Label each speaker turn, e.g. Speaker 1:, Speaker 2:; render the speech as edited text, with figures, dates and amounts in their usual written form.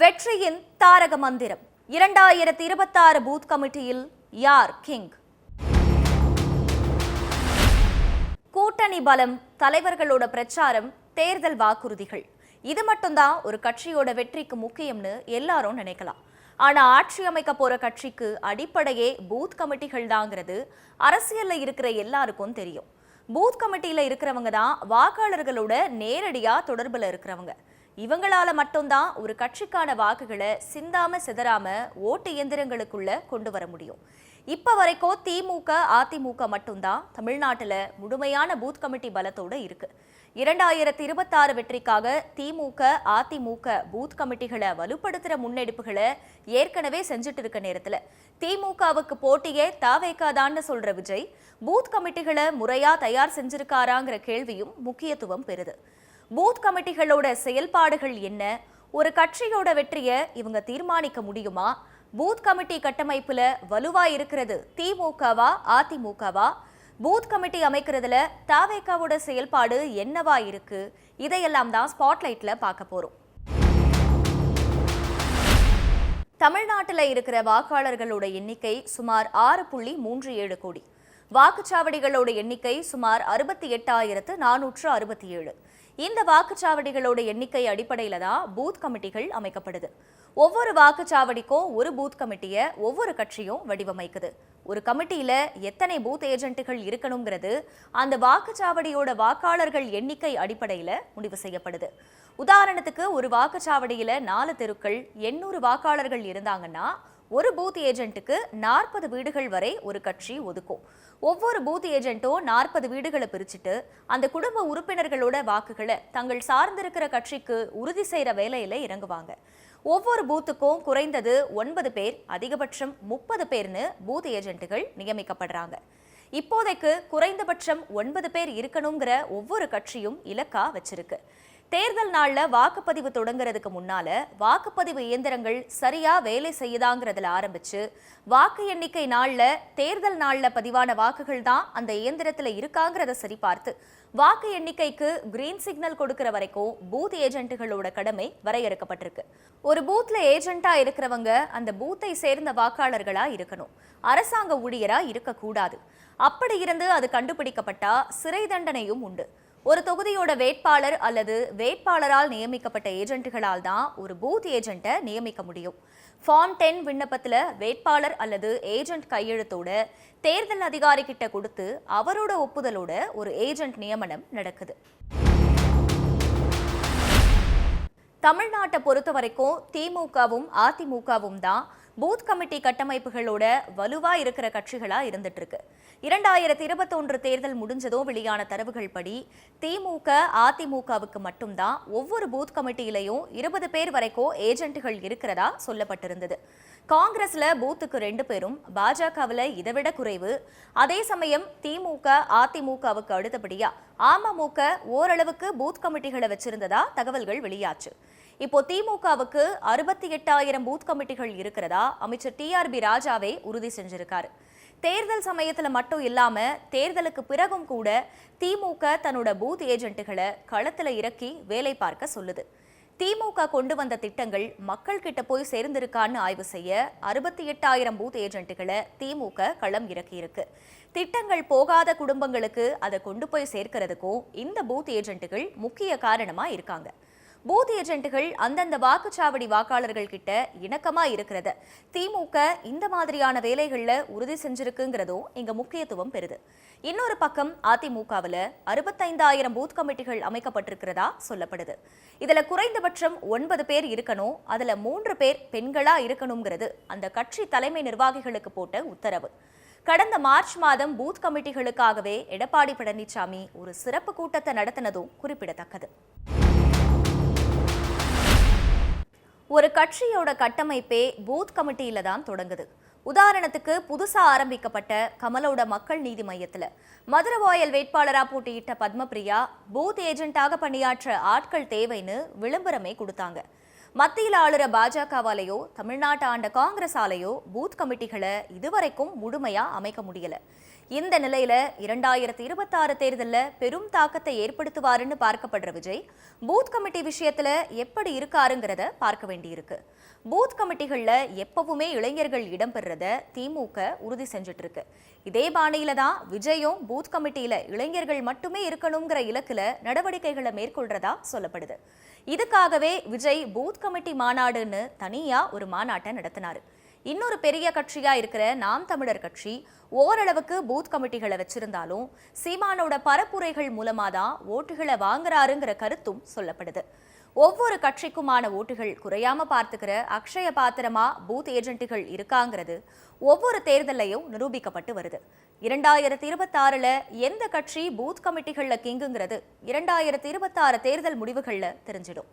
Speaker 1: வெற்றியின் தாரக மந்திரம் 2026 பூத் கமிட்டியில் யார் கிங்? கூட்டணி பலம், தலைவர்களோட பிரச்சாரம், தேர்தல் வாக்குறுதிகள், இது மட்டும்தான் ஒரு கட்சியோட வெற்றிக்கு முக்கியம்னு எல்லாரும் நினைக்கலாம். ஆனா ஆட்சி அமைக்க போற கட்சிக்கு அடிப்படையே பூத் கமிட்டிகள் தாங்கிறது அரசியல்ல இருக்கிற எல்லாருக்கும் தெரியும். பூத் கமிட்டியில இருக்கிறவங்க தான் வாக்காளர்களோட நேரடியா தொடர்புல இருக்கிறவங்க. இவங்களால மட்டும்தான் ஒரு கட்சிக்கான வாக்குகளை சிந்தாம சிதறாம ஓட்டு இயந்திரங்களுக்குள்ள கொண்டு வர முடியும். இப்ப வரைக்கும் திமுக, அதிமுக மட்டும்தான் தமிழ்நாட்டுல முழுமையான பூத் கமிட்டி பலத்தோட இருக்கு. 2026 வெற்றிக்காக திமுக, அதிமுக பூத் கமிட்டிகளை வலுப்படுத்துற முன்னெடுப்புகளை ஏற்கனவே செஞ்சுட்டு இருக்க நேரத்துல திமுகவுக்கு போட்டியே தாவேக்காதான்னு சொல்ற விஜய் பூத் கமிட்டிகளை முறையா தயார் செஞ்சிருக்காராங்கிற கேள்வியும் முக்கியத்துவம் பெறுது. பூத் கமிட்டிகளோட செயல்பாடுகள் என்ன? ஒரு கட்சியோட வெற்றியை இவங்க தீர்மானிக்க முடியுமா? பூத் கமிட்டி கட்டமைப்புல வலுவா இருக்கிறது திமுகவா, அதிமுகவா? பூத் கமிட்டி அமைக்கிறதுல தாவேக்காவோட செயல்பாடு என்னவா இருக்கு? இதையெல்லாம் தான் ஸ்பாட்லைட்ல பார்க்க போறோம். தமிழ்நாட்டில் இருக்கிற வாக்காளர்களோட எண்ணிக்கை சுமார் 6.37 கோடி. வாக்குச்சாவடிகளோட எண்ணிக்கை சுமார் 68,467. இந்த வாக்குச்சாவடிகளோட எண்ணிக்கை அடிப்படையில தான் பூத் கமிட்டிகள் அமைக்கப்படுது. ஒவ்வொரு வாக்குச்சாவடிக்கும் ஒரு பூத் கமிட்டியை ஒவ்வொரு கட்சியும் வடிவமைக்குது. ஒரு கமிட்டியில எத்தனை பூத் ஏஜென்ட்டுகள் இருக்கணுங்கிறது அந்த வாக்குச்சாவடியோட வாக்காளர்கள் எண்ணிக்கை அடிப்படையில முடிவு செய்யப்படுது. உதாரணத்துக்கு ஒரு வாக்குச்சாவடியில 4 தெருக்கள் 800 வாக்காளர்கள் இருந்தாங்கன்னா ஒரு பூத் ஏஜென்ட்டுக்கு 40 வீடுகள் வரை ஒரு கட்சி ஒதுக்கும். ஒவ்வொரு பூத் ஏஜென்ட்டும் 40 வீடுகளை பிரிச்சுட்டு அந்த குடும்ப உறுப்பினர்களோட வாக்குகளை தங்கள் சார்ந்திருக்கிற கட்சிக்கு உறுதி செய்யற வேலையில இறங்குவாங்க. ஒவ்வொரு பூத்துக்கும் குறைந்தது 9 பேர், அதிகபட்சம் 30 பேர்னு பூத் ஏஜென்ட்டுகள் நியமிக்கப்படுறாங்க. இப்போதைக்கு குறைந்தபட்சம் 9 பேர் இருக்கணுங்கிற ஒவ்வொரு கட்சியும் இலக்கா வச்சிருக்கு. தேர்தல் நாள்ல வாக்குப்பதிவு தொடங்குறதுக்கு முன்னால வாக்குப்பதிவு இயந்திரங்கள் சரியா வேலை செய்யுதாங்கிறதுல ஆரம்பிச்சு வாக்கு எண்ணிக்கை நாள்ல தேர்தல் நாள்ல பதிவான வாக்குகள் தான் அந்த இயந்திரத்துல இருக்காங்கிறத சரி பார்த்து வாக்கு எண்ணிக்கைக்கு கிரீன் சிக்னல் கொடுக்கிற வரைக்கும் பூத் ஏஜென்ட்டுகளோட கடமை வரையறுக்கப்பட்டிருக்கு. ஒரு பூத்ல ஏஜென்ட்டா இருக்கிறவங்க அந்த பூத்தை சேர்ந்த வாக்காளர்களா இருக்கணும், அரசாங்க ஊழியரா இருக்கக்கூடாது. அப்படி இருந்து அது கண்டுபிடிக்கப்பட்டா சிறை தண்டனையும் உண்டு. ஒரு தொகுதியோட வேட்பாளர் அல்லது வேட்பாளரால் நியமிக்கப்பட்ட ஏஜென்ட்டுகளால் தான் ஒரு பூத் ஏஜென்ட்டை நியமிக்க முடியும். ஃபார்ம் 10 விண்ணப்பத்துல வேட்பாளர் அல்லது ஏஜென்ட் கையெழுத்தோட தேர்தல் அதிகாரி கிட்ட கொடுத்து அவரோட ஒப்புதலோட ஒரு ஏஜென்ட் நியமனம் நடக்குது. தமிழ்நாட்டை பொறுத்த வரைக்கும் திமுகவும் அதிமுகவும் தான் பூத் கமிட்டி கட்டமைப்புகளோட வலுவா இருக்கிற கட்சிகளா இருந்துட்டு இருக்கு. 2021 தேர்தல் முடிஞ்சதும் வெளியான தரவுகள் படி திமுக, அதிமுகவுக்கு மட்டும்தான் ஒவ்வொரு பூத் கமிட்டியிலையும் 20 பேர் வரைக்கும் ஏஜென்ட்டுகள் இருக்கிறதா சொல்லப்பட்டிருந்தது. காங்கிரஸ்ல பூத்துக்கு 2 பேரும், பாஜகவில் இதைவிட குறைவு. அதே சமயம் திமுக, அதிமுகவுக்கு அடுத்தபடியா அமமுக ஓரளவுக்கு பூத் கமிட்டிகளை வச்சிருந்ததா தகவல்கள் வெளியாச்சு. இப்போ திமுகவுக்கு 68,000 பூத் கமிட்டிகள் இருக்கிறதா அமைச்சர் TRB ராஜாவே உறுதி செஞ்சிருக்காரு. தேர்தல் சமயத்துல மட்டும் இல்லாம தேர்தலுக்கு பிறகும் கூட திமுக தன்னோட பூத் ஏஜென்ட்டுகளை களத்துல இறக்கி வேலை பார்க்க சொல்லுது. திமுக கொண்டு வந்த திட்டங்கள் மக்கள் கிட்ட போய் சேர்ந்திருக்கான்னு ஆய்வு செய்ய 68,000 பூத் ஏஜென்ட்டுகளை திமுக களம் இறக்கி இருக்கு. திட்டங்கள் போகாத குடும்பங்களுக்கு அதை கொண்டு போய் சேர்க்கிறதுக்கும் இந்த பூத் ஏஜென்ட்டுகள் முக்கிய காரணமா இருக்காங்க. பூத் ஏஜென்ட்டுகள் அந்தந்த வாக்குச்சாவடி வாக்காளர்கள் கிட்ட இணக்கமா இருக்கிறத திமுக இந்த மாதிரியான வேலைகள்ல உறுதி செஞ்சிருக்குங்கிறதும் இங்க முக்கியத்துவம் பெறுது. இன்னொரு பக்கம் அதிமுகவில் 65,000 பூத் கமிட்டிகள் அமைக்கப்பட்டிருக்கிறதா சொல்லப்படுது. இதுல குறைந்தபட்சம் 9 பேர் இருக்கணும், அதுல 3 பேர் பெண்களா இருக்கணுங்கிறது அந்த கட்சி தலைமை நிர்வாகிகளுக்கு போட்ட உத்தரவு. கடந்த மார்ச் மாதம் பூத் கமிட்டிகளுக்காகவே எடப்பாடி பழனிசாமி ஒரு சிறப்பு கூட்டத்தை நடத்தினதும் குறிப்பிடத்தக்கது. ஒரு கட்சியோட கட்டமைப்பே பூத் கமிட்டியில தான் தொடங்குது. உதாரணத்துக்கு புதுசா ஆரம்பிக்கப்பட்ட கமலோட மக்கள் நீதி மையத்துல மதுரவாயல் வேட்பாளரா போட்டியிட்ட பத்மபிரியா பூத் ஏஜென்ட்டாக பணியாற்ற ஆட்கள் தேவைன்னு விளம்பரமே கொடுத்தாங்க. மத்தியில் ஆளுற பாஜகவாலேயோ தமிழ்நாட்டை ஆண்ட காங்கிரஸாலேயோ பூத் கமிட்டிகளை இதுவரைக்கும் முழுமையா அமைக்க முடியல. இந்த நிலையில 2026 தேர்தலில் பெரும் தாக்கத்தை ஏற்படுத்துவாருன்னு பார்க்கப்படுற விஜய் பூத் கமிட்டி விஷயத்துல எப்படி இருக்காருங்கிறத பார்க்க வேண்டியிருக்கு. பூத் கமிட்டிகள்ல எப்பவுமே இளைஞர்கள் இடம்பெறத திமுக உறுதி செஞ்சுட்டு இருக்கு. இதே பாணியில தான் விஜயும் பூத் கமிட்டியில இளைஞர்கள் மட்டுமே இருக்கணுங்கிற இலக்குல நடவடிக்கைகளை மேற்கொள்றதா சொல்லப்படுது. இதுக்காகவே விஜய் பூத் கமிட்டி மாநாடுன்னு தனியா ஒரு மாநாட்டை நடத்தினாரு. இன்னொரு பெரிய கட்சியா இருக்கிற நாம் தமிழர் கட்சி ஓரளவுக்கு பூத் கமிட்டிகளை வச்சிருந்தாலும் சீமானோட பரப்புரைகள் மூலமா தான் ஓட்டுகளை வாங்குறாருங்கிற கருத்தும் சொல்லப்படுது. ஒவ்வொரு கட்சிக்குமான ஓட்டுகள் குறையாம பார்த்துக்கிற அக்ஷய பாத்திரமா பூத் ஏஜென்ட்டுகள் இருக்காங்கிறது ஒவ்வொரு தேர்தலையும் நிரூபிக்கப்பட்டு வருது. 2026 எந்த கட்சி பூத் கமிட்டிகள்ல கிங்குங்கிறது 2026 தேர்தல் முடிவுகள்ல தெரிஞ்சிடும்.